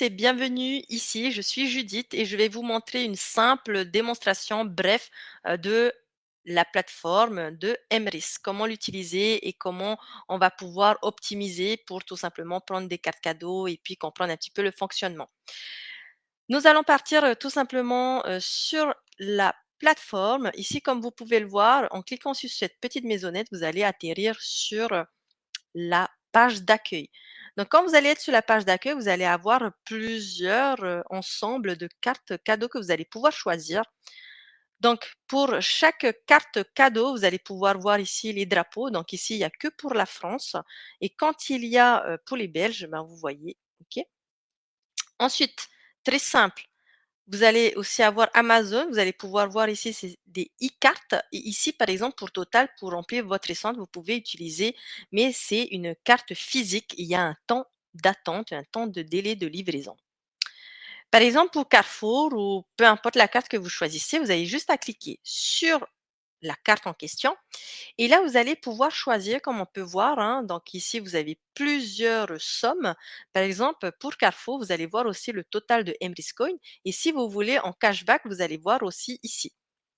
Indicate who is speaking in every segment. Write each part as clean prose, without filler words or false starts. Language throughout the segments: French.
Speaker 1: tous et bienvenue ici. Je suis Judith et je vais vous montrer une simple démonstration, bref, de la plateforme de Emrys. Comment l'utiliser et comment on va pouvoir optimiser pour tout simplement prendre des cartes cadeaux et puis comprendre un petit peu le fonctionnement. Nous allons partir tout simplement sur la plateforme. Ici, comme vous pouvez le voir, en cliquant sur cette petite maisonnette, vous allez atterrir sur la page d'accueil. Donc, quand vous allez être sur la page d'accueil, vous allez avoir plusieurs ensembles de cartes cadeaux que vous allez pouvoir choisir. Donc, pour chaque carte cadeau, vous allez pouvoir voir ici les drapeaux. Donc, ici, il n'y a que pour la France. Et quand il y a pour les Belges, ben, vous voyez. OK. Ensuite, très simple. Vous allez aussi avoir Amazon, vous allez pouvoir voir ici, c'est des e-cartes. Et ici, par exemple, pour Total, pour remplir votre essence, vous pouvez utiliser, mais c'est une carte physique. Il y a un temps d'attente, un temps de délai de livraison. Par exemple, pour Carrefour ou peu importe la carte que vous choisissez, vous avez juste à cliquer sur la carte en question et là, vous allez pouvoir choisir comme on peut voir, hein, donc ici, vous avez plusieurs sommes. Par exemple, pour Carrefour, vous allez voir aussi le total de Emrys Coin et si vous voulez en cashback, vous allez voir aussi ici.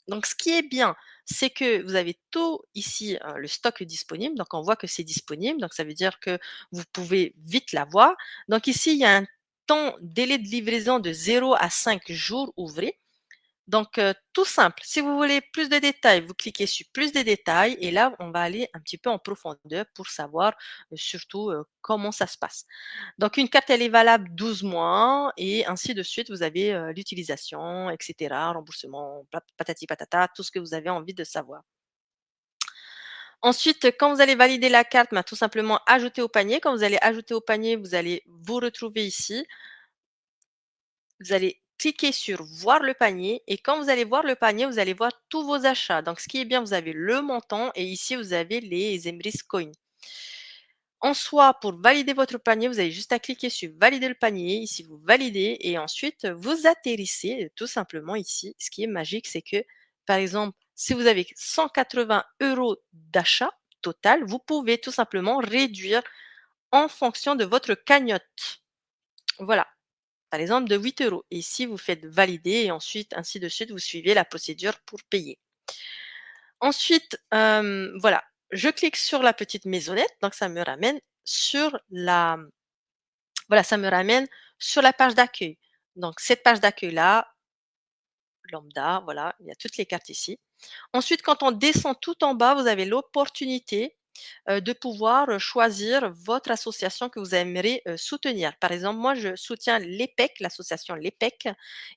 Speaker 1: Donc ce qui est bien, c'est que vous avez tout ici, le stock disponible, donc on voit que c'est disponible, donc ça veut dire que vous pouvez vite l'avoir. Donc ici, il y a un temps délai de livraison de 0 à 5 jours ouvrés. Donc, tout simple. Si vous voulez plus de détails, vous cliquez sur plus de détails et là, on va aller un petit peu en profondeur pour savoir surtout comment ça se passe. Donc, une carte, elle est valable 12 mois et ainsi de suite. Vous avez l'utilisation, etc., remboursement, patati patata, tout ce que vous avez envie de savoir. Ensuite, quand vous allez valider la carte, bah, tout simplement ajouter au panier. Quand vous allez ajouter au panier, vous allez vous retrouver ici. Vous allez cliquer sur voir le panier et quand vous allez voir le panier, vous allez voir tous vos achats. Donc, ce qui est bien, vous avez le montant et ici, vous avez les Emrys Coins. En soi, pour valider votre panier, vous avez juste à cliquer sur valider le panier. Ici, vous validez et ensuite, vous atterrissez tout simplement ici. Ce qui est magique, c'est que, par exemple, si vous avez 180 euros d'achat total, vous pouvez tout simplement réduire en fonction de votre cagnotte. Voilà. Par exemple de 8 euros. Et si vous faites valider et ensuite ainsi de suite, vous suivez la procédure pour payer. Ensuite, voilà, je clique sur la petite maisonnette, donc ça me ramène sur la voilà, ça me ramène sur la page d'accueil. Donc cette page d'accueil-là, lambda, voilà, il y a toutes les cartes ici. Ensuite, quand on descend tout en bas, vous avez l'opportunité, de pouvoir, choisir votre association que vous aimeriez, soutenir. Par exemple, moi, je soutiens l'EPEC, l'association l'EPEC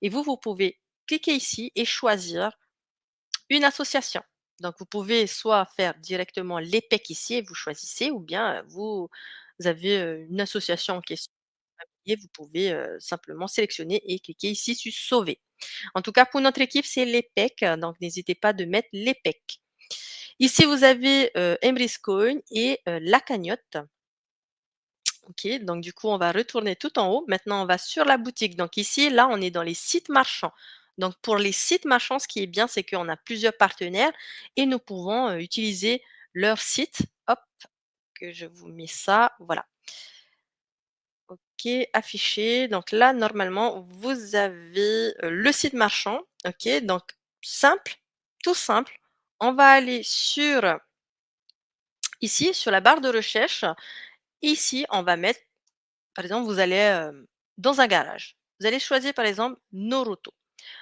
Speaker 1: et vous, vous pouvez cliquer ici et choisir une association. Donc vous pouvez soit faire directement l'EPEC ici et vous choisissez ou bien, vous avez, une association en question et vous pouvez, simplement sélectionner et cliquer ici sur «Sauver». En tout cas, pour notre équipe, c'est l'EPEC, donc n'hésitez pas de mettre l'EPEC. Ici, vous avez, Emrys Coin et la cagnotte. OK, donc du coup, on va retourner tout en haut. Maintenant, on va sur la boutique. Donc ici, là, on est dans les sites marchands. Donc pour les sites marchands, ce qui est bien, c'est qu'on a plusieurs partenaires et nous pouvons, utiliser leur site. Hop, que je vous mets ça, voilà. OK, affiché. Donc là, normalement, vous avez, le site marchand. OK, donc simple, tout simple. On va aller sur ici, sur la barre de recherche. Ici, on va mettre, par exemple, vous allez dans un garage. Vous allez choisir, par exemple, Noroto.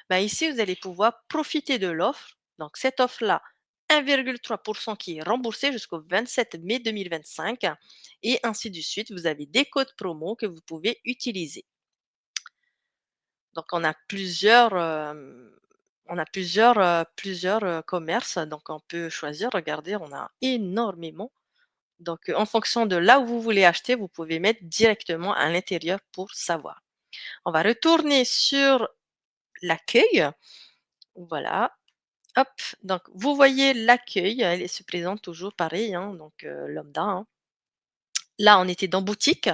Speaker 1: Ben, ici, vous allez pouvoir profiter de l'offre. Donc, cette offre-là, 1,3% qui est remboursé jusqu'au 27 mai 2025. Et ainsi de suite, vous avez des codes promo que vous pouvez utiliser. Donc, on a plusieurs commerces. Donc, on peut choisir. Regardez, on a énormément. Donc, en fonction de là où vous voulez acheter, vous pouvez mettre directement à l'intérieur pour savoir. On va retourner sur l'accueil. Voilà. Hop. Donc, vous voyez l'accueil. Elle se présente toujours pareil, hein, donc lambda, hein. Là, on était dans boutique.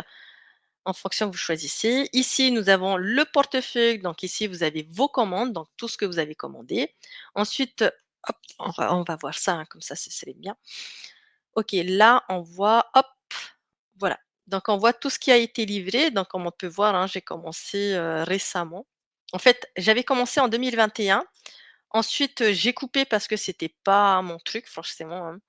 Speaker 1: En fonction, vous choisissez. Ici, nous avons le portefeuille. Donc, ici, vous avez vos commandes, donc tout ce que vous avez commandé. Ensuite, hop, on va voir ça, hein, comme ça, ce serait bien. OK, là, on voit, hop, voilà. Donc on voit tout ce qui a été livré. Donc comme on peut voir, hein, j'ai commencé, récemment. En fait, j'avais commencé en 2021. Ensuite, j'ai coupé parce que c'était pas mon truc forcément, hein.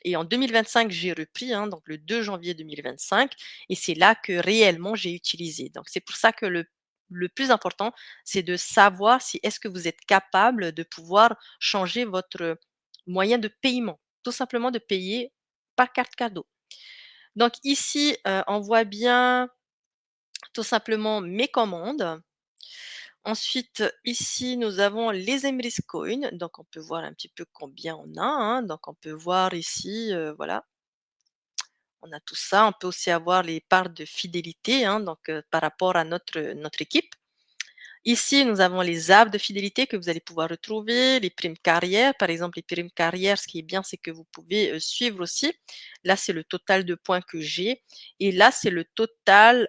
Speaker 1: Et en 2025, j'ai repris, hein, donc le 2 janvier 2025 et c'est là que réellement j'ai utilisé. Donc c'est pour ça que le plus important, c'est de savoir si est-ce que vous êtes capable de pouvoir changer votre moyen de paiement. Tout simplement de payer par carte cadeau. Donc ici, on voit bien tout simplement mes commandes. Ensuite, ici, nous avons les Emrys Coins. Donc on peut voir un petit peu combien on a, hein. Donc on peut voir ici, voilà. On a tout ça. On peut aussi avoir les parts de fidélité, hein, donc par rapport à notre équipe. Ici, nous avons les arbres de fidélité que vous allez pouvoir retrouver, les primes carrière. Par exemple, les primes carrière, ce qui est bien, c'est que vous pouvez suivre aussi. Là, c'est le total de points que j'ai. Et là, c'est le total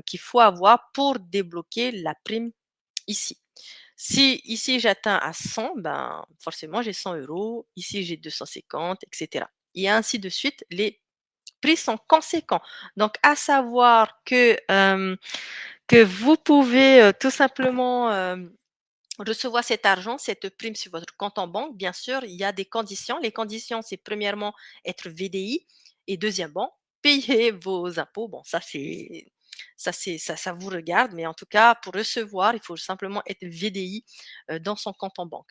Speaker 1: qu'il faut avoir pour débloquer la prime ici. Si ici j'atteins à 100, ben forcément j'ai 100 euros. Ici j'ai 250, etc. Et ainsi de suite. Les prix sont conséquents. Donc à savoir que vous pouvez, tout simplement, recevoir cet argent, cette prime sur votre compte en banque. Bien sûr, il y a des conditions. Les conditions, c'est premièrement être VDI et deuxièmement, payer vos impôts. Bon, ça vous regarde, mais en tout cas, pour recevoir, il faut simplement être VDI, dans son compte en banque.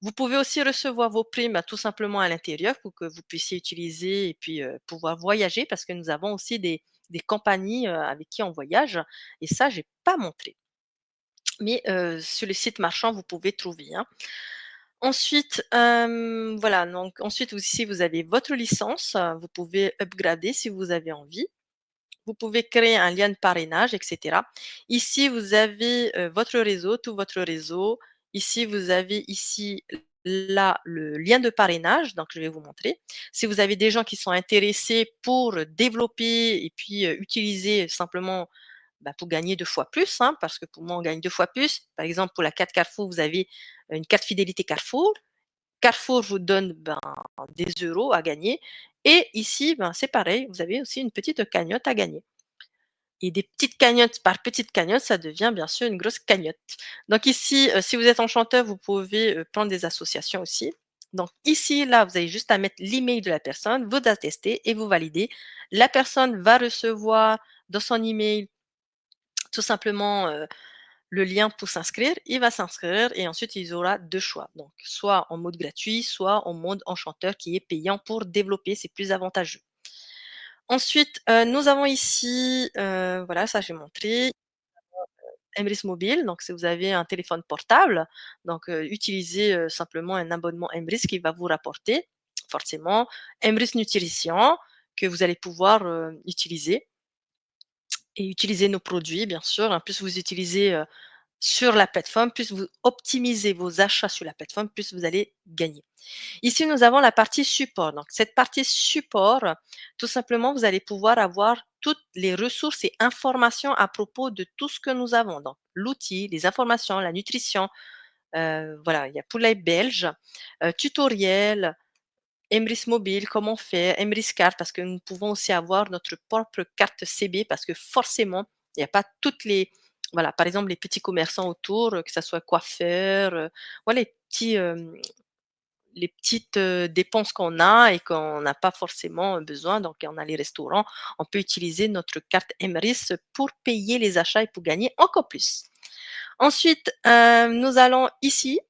Speaker 1: Vous pouvez aussi recevoir vos primes, tout simplement à l'intérieur pour que vous puissiez utiliser et puis, pouvoir voyager parce que nous avons aussi des compagnies, avec qui on voyage et ça, j'ai pas montré. Mais, sur le site marchand, vous pouvez trouver, hein. Ensuite, voilà, donc ensuite ici vous avez votre licence, vous pouvez upgrader si vous avez envie. Vous pouvez créer un lien de parrainage et cetera. Ici, vous avez, votre réseau, tout votre réseau. Ici, vous avez ici, là, le lien de parrainage, donc je vais vous montrer. Si vous avez des gens qui sont intéressés pour développer et puis, utiliser simplement, bah, pour gagner 2 fois plus, hein, parce que pour moi, on gagne 2 fois plus. Par exemple, pour la carte Carrefour, vous avez une carte fidélité Carrefour. Carrefour vous donne, ben, des euros à gagner et ici, ben, c'est pareil, vous avez aussi une petite cagnotte à gagner. Et des petites cagnottes par petites cagnottes, ça devient bien sûr une grosse cagnotte. Donc ici, si vous êtes enchanteur, vous pouvez, prendre des associations aussi. Donc ici, là, vous avez juste à mettre l'email de la personne, vous attester et vous validez. La personne va recevoir dans son email tout simplement, le lien pour s'inscrire. Il va s'inscrire et ensuite il aura 2 choix. Donc soit en mode gratuit, soit en mode enchanteur qui est payant pour développer, c'est plus avantageux. Ensuite, nous avons ici, voilà, ça j'ai montré. Emrys Mobile, donc si vous avez un téléphone portable, donc utilisez, simplement un abonnement Emrys qui va vous rapporter forcément Emrys Nutrition que vous allez pouvoir, utiliser et utiliser nos produits bien sûr, hein. Plus vous utilisez, sur la plateforme, plus vous optimisez vos achats sur la plateforme, plus vous allez gagner. Ici, nous avons la partie support. Donc, cette partie support, tout simplement, vous allez pouvoir avoir toutes les ressources et informations à propos de tout ce que nous avons. Donc, l'outil, les informations, la nutrition, voilà, il y a Poulet belge, tutoriel, Emrys Mobile, comment faire, Emrys Card, parce que nous pouvons aussi avoir notre propre carte CB, parce que forcément, il n'y a pas toutes les, voilà, par exemple, les petits commerçants autour, que ça soit coiffeur, voilà, les petites, dépenses qu'on a et qu'on n'a pas forcément besoin, donc on a les restaurants, on peut utiliser notre carte Emrys pour payer les achats et pour gagner encore plus. Ensuite, nous allons ici,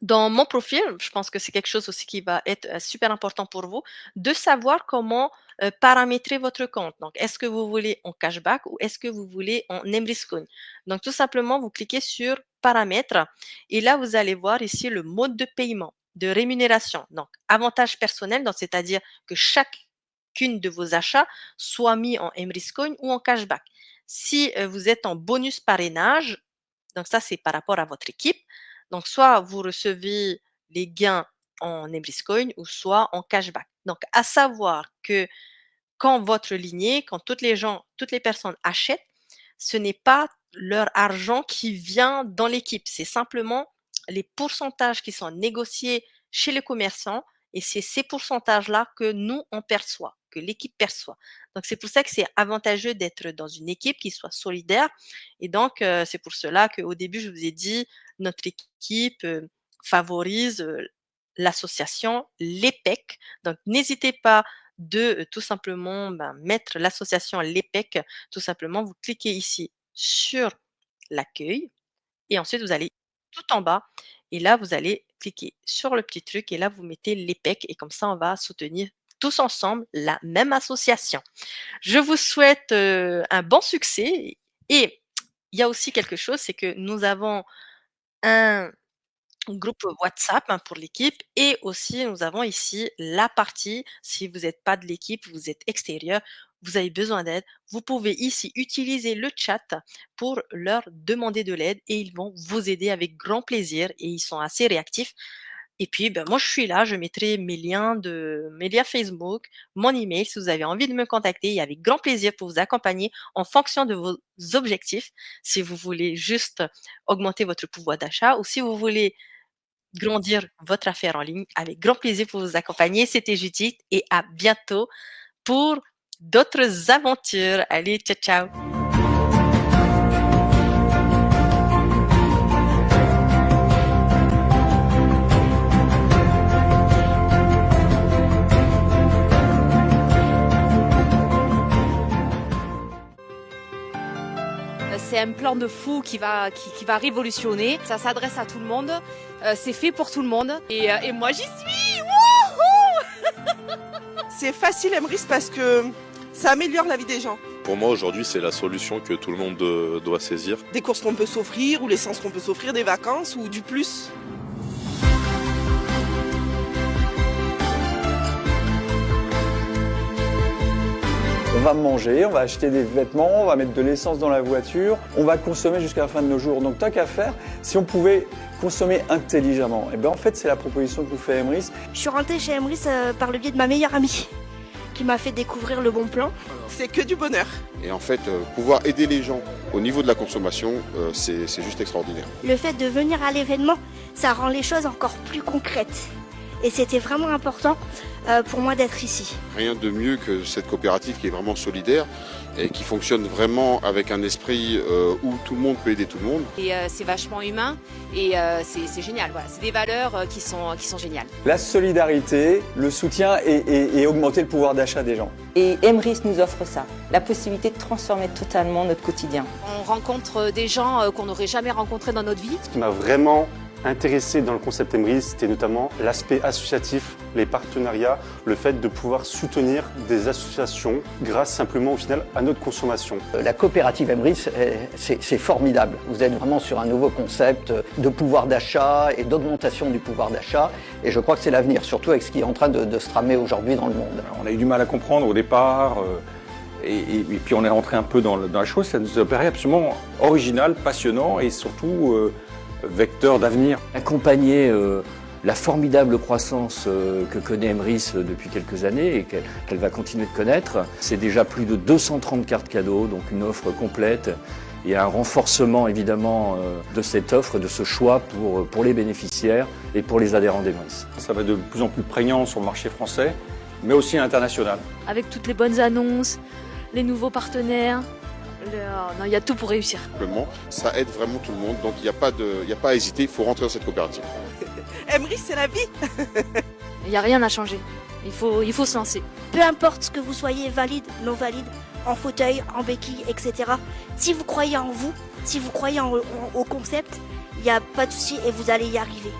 Speaker 1: dans mon profil, je pense que c'est quelque chose aussi qui va être, super important pour vous, de savoir comment, paramétrer votre compte. Donc est-ce que vous voulez en cashback ou est-ce que vous voulez en Emrys Coin? Donc tout simplement, vous cliquez sur paramètres et là, vous allez voir ici le mode de paiement, de rémunération. Donc avantage personnel, donc c'est-à-dire que chacune de vos achats soit mis en Emrys Coin ou en cashback. Si, vous êtes en bonus parrainage, donc ça, c'est par rapport à votre équipe. Donc, soit vous recevez les gains en Ebriscoin ou soit en cashback. Donc, à savoir que quand votre lignée, quand toutes les personnes achètent, ce n'est pas leur argent qui vient dans l'équipe. C'est simplement les pourcentages qui sont négociés chez les commerçants et c'est ces pourcentages-là que nous, on perçoit, que l'équipe perçoit. Donc c'est pour ça que c'est avantageux d'être dans une équipe qui soit solidaire et donc c'est pour cela qu'au début, je vous ai dit, notre équipe, favorise, l'association l'EPEC. Donc n'hésitez pas de, tout simplement, ben, mettre l'association l'EPEC. Tout simplement, vous cliquez ici sur l'accueil et ensuite vous allez tout en bas et là, vous allez cliquer sur le petit truc et là, vous mettez l'EPEC et comme ça, on va soutenir tous ensemble la même association. Je vous souhaite, un bon succès et il y a aussi quelque chose, c'est que nous avons un groupe WhatsApp, hein, pour l'équipe et aussi nous avons ici la partie, si vous n'êtes pas de l'équipe, vous êtes extérieur, vous avez besoin d'aide, vous pouvez ici utiliser le chat pour leur demander de l'aide et ils vont vous aider avec grand plaisir et ils sont assez réactifs. Et puis, ben, moi, je suis là, je mettrai mes liens Facebook, mon email si vous avez envie de me contacter et avec grand plaisir pour vous accompagner en fonction de vos objectifs. Si vous voulez juste augmenter votre pouvoir d'achat ou si vous voulez grandir votre affaire en ligne. Avec grand plaisir pour vous accompagner. C'était Judith et à bientôt pour d'autres aventures. Allez, ciao, ciao.
Speaker 2: C'est un plan de fou qui va révolutionner. Ça s'adresse à tout le monde. C'est fait pour tout le monde. Et moi, j'y suis.
Speaker 3: C'est facile Emrys parce que ça améliore la vie des gens.
Speaker 4: Pour moi aujourd'hui c'est la solution que tout le monde doit saisir.
Speaker 3: Des courses qu'on peut s'offrir ou l'essence qu'on peut s'offrir, des vacances ou du plus.
Speaker 5: On va manger, on va acheter des vêtements, on va mettre de l'essence dans la voiture, on va consommer jusqu'à la fin de nos jours. Donc tant qu'à faire, si on pouvait consommer intelligemment, et bien en fait c'est la proposition que vous fait Emrys.
Speaker 6: Je suis rentrée chez Emrys par le biais de ma meilleure amie qui m'a fait découvrir le bon plan.
Speaker 3: C'est que du bonheur.
Speaker 7: Et en fait, pouvoir aider les gens au niveau de la consommation, c'est juste extraordinaire.
Speaker 6: Le fait de venir à l'événement, ça rend les choses encore plus concrètes. Et c'était vraiment important pour moi d'être ici.
Speaker 7: Rien de mieux que cette coopérative qui est vraiment solidaire et qui fonctionne vraiment avec un esprit où tout le monde peut aider tout le monde.
Speaker 2: Et c'est vachement humain et c'est génial. Voilà. C'est des valeurs qui sont géniales.
Speaker 5: La solidarité, le soutien et augmenter le pouvoir d'achat des gens.
Speaker 8: Et Emrys nous offre ça, la possibilité de transformer totalement notre quotidien.
Speaker 2: On rencontre des gens qu'on n'aurait jamais rencontrés dans notre vie.
Speaker 9: Ce qui m'a vraiment intéressé dans le concept Emrys, c'était notamment l'aspect associatif, les partenariats, le fait de pouvoir soutenir des associations grâce simplement au final à notre consommation.
Speaker 10: La coopérative Emrys, c'est formidable. Vous êtes vraiment sur un nouveau concept de pouvoir d'achat et d'augmentation du pouvoir d'achat et je crois que c'est l'avenir, surtout avec ce qui est en train de se tramer aujourd'hui dans le monde.
Speaker 11: On a eu du mal à comprendre au départ et puis on est rentré un peu dans la chose, ça nous a paru absolument original, passionnant et surtout vecteur d'avenir.
Speaker 12: Accompagner la formidable croissance que connaît Emrys depuis quelques années et qu'elle va continuer de connaître. C'est déjà plus de 230 cartes cadeaux, donc une offre complète et un renforcement évidemment de cette offre, de ce choix pour les bénéficiaires et pour les adhérents d'Emrys.
Speaker 11: Ça va de plus en plus prégnant sur le marché français, mais aussi à l'international.
Speaker 13: Avec toutes les bonnes annonces, les nouveaux partenaires, il y a tout pour réussir.
Speaker 7: Simplement, ça aide vraiment tout le monde, donc il n'y a pas à hésiter, il faut rentrer dans cette coopérative.
Speaker 3: Emrys, c'est la vie.
Speaker 13: Il n'y a rien à changer, il faut se lancer.
Speaker 6: Peu importe que vous soyez valide, non valide, en fauteuil, en béquille, etc. Si vous croyez en vous, si vous croyez au concept, il n'y a pas de souci et vous allez y arriver.